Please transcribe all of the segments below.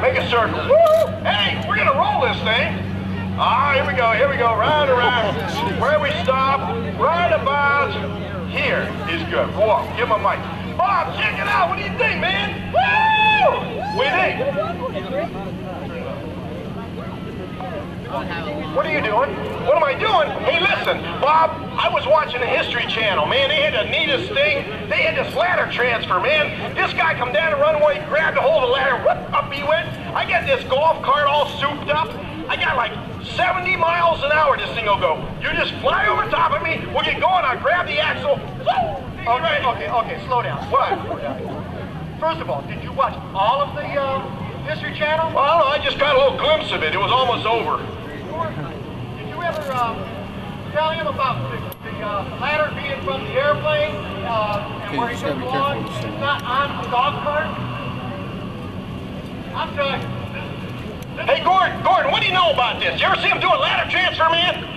Make a circle. Woo! Hey, we're gonna roll this thing. Ah, here we go, round and round. Where we stop, right about here is good. Whoa, give him a mic. Bob, check it out. What do you think, man? Woo! What do you think? What are you doing? What am I doing? Hey, listen, Bob, I was watching the History Channel, man. They had the neatest thing. They had this ladder transfer, man. This guy come down the runway, grabbed a hold of the ladder, whoop, up he went. I got this golf cart all souped up. I got like 70 miles an hour this thing will go. You just fly over top of me, we'll get going, I'll grab the axle. Okay, slow down. What? First of all, did you watch all of the History Channel? Well, I just got a little glimpse of it. It was almost over. Did you ever tell him about the ladder being from the airplane and where he took along? It's not on the golf cart? I'm telling you. Hey, Gordon, what do you know about this? You ever see him do a ladder transfer, man?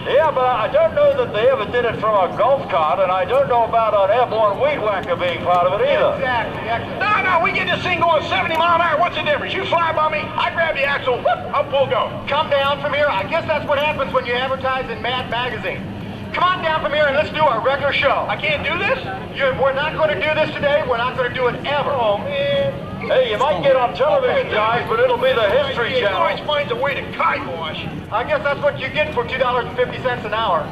Yeah, but I don't know that they ever did it from a golf cart, and I don't know about an airborne weed whacker being part of it either. Exactly. No, we get this thing going 70 miles an hour. What's the difference? You fly by me, I grab the axle, whoop, up we'll go. Come down from here. I guess that's what happens when you advertise in Mad Magazine. Come on down from here and let's do our regular show. I can't do this? We're not going to do this today. We're not going to do it ever. Oh, man. Hey, you might get on television, guys, but it'll be the History He always Channel. finds a way to kibosh. I guess that's what you get for $2.50 an hour.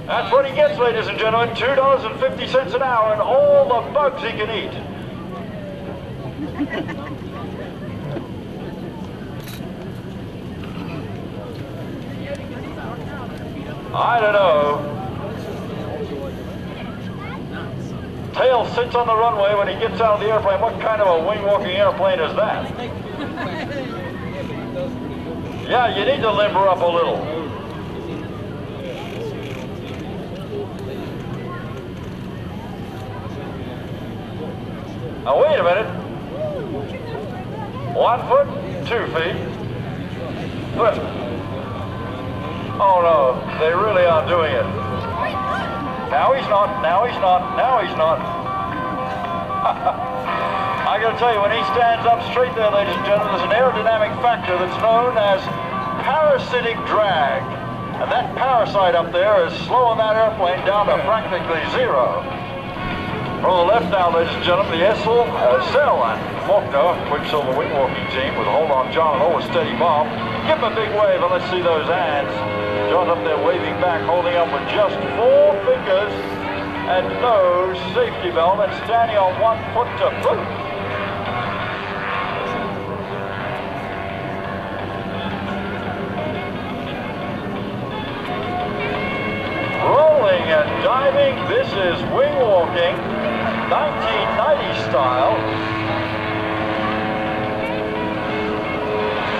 That's what he gets, ladies and gentlemen, $2.50 an hour and all the bugs he can eat. I don't know. Tail sits on the runway when he gets out of the airplane. What kind of a wing-walking airplane is that? Yeah, you need to limber up a little. Now wait a minute. 1 foot, 2 feet. But, oh no, they really are doing it. Now he's not, now he's not, now he's not. I gotta tell you, when he stands up straight there, ladies and gentlemen, there's an aerodynamic factor that's known as parasitic drag. And that parasite up there is slowing that airplane down to practically zero. From the left now, ladies and gentlemen, the Essell and Faulkner Quicksilver Wingwalking team with Hold On Jon and Always Steady Bob. Give him a big wave and let's see those hands. John up there waving back, holding up with just 4 fingers and no safety belt and standing on 1 foot to boot. Rolling and diving, this is Wingwalking, 1990 style.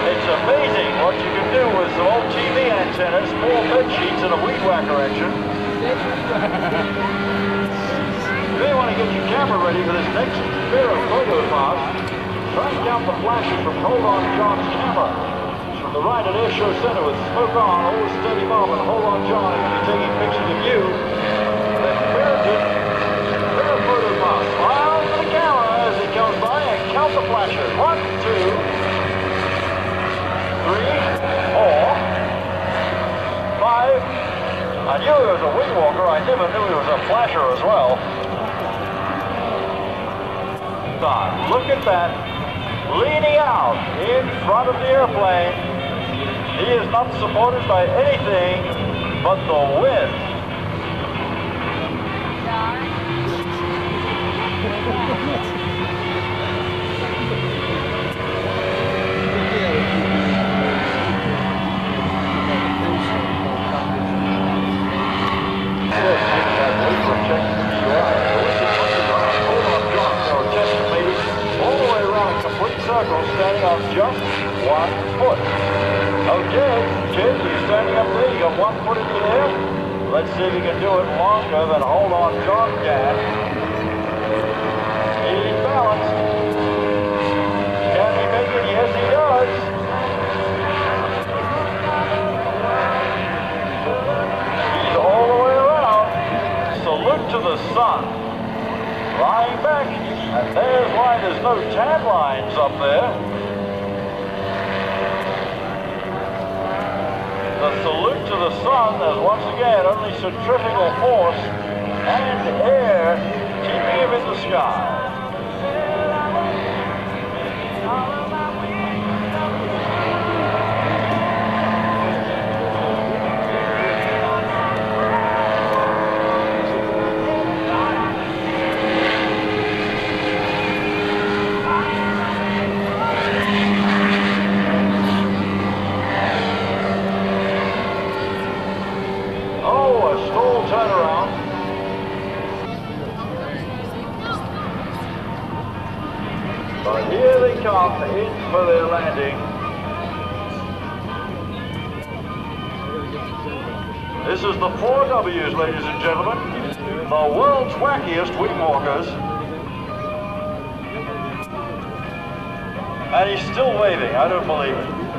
It's amazing what you can do with some old TV antennas, 4 bed sheets, and a weed whacker engine. You may want to get your camera ready for this next pair of photos, Bob. Try and count the flashes from Hold On Jon's camera. From the right at Airshow Center with Smoke On, Always Steady Bob, and Hold On Jon are going to be taking pictures of you. Then pair of photos, Bob. Smile for the camera as it comes by and count the flashes. 1, 2, 3, 4. I knew he was a wing walker, I never knew he was a flasher as well. God, look at that. Leaning out in front of the airplane. He is not supported by anything but the wind. Standing on just 1 foot. Okay, kid, you're standing up there, you got 1 foot in the air. Let's see if you can do it longer than Hold On Jon can. He's balanced. Can he make it? Yes, he does. He's all the way around. Salute to the sun. Flying back, and there's why there's no tan lines up there. The salute to the sun as once again only centrifugal force and air keeping him in the sky. Turnaround. But here they come in for their landing. This is the 4 W's, ladies and gentlemen. The world's wackiest wingwalkers. And he's still waving, I don't believe it.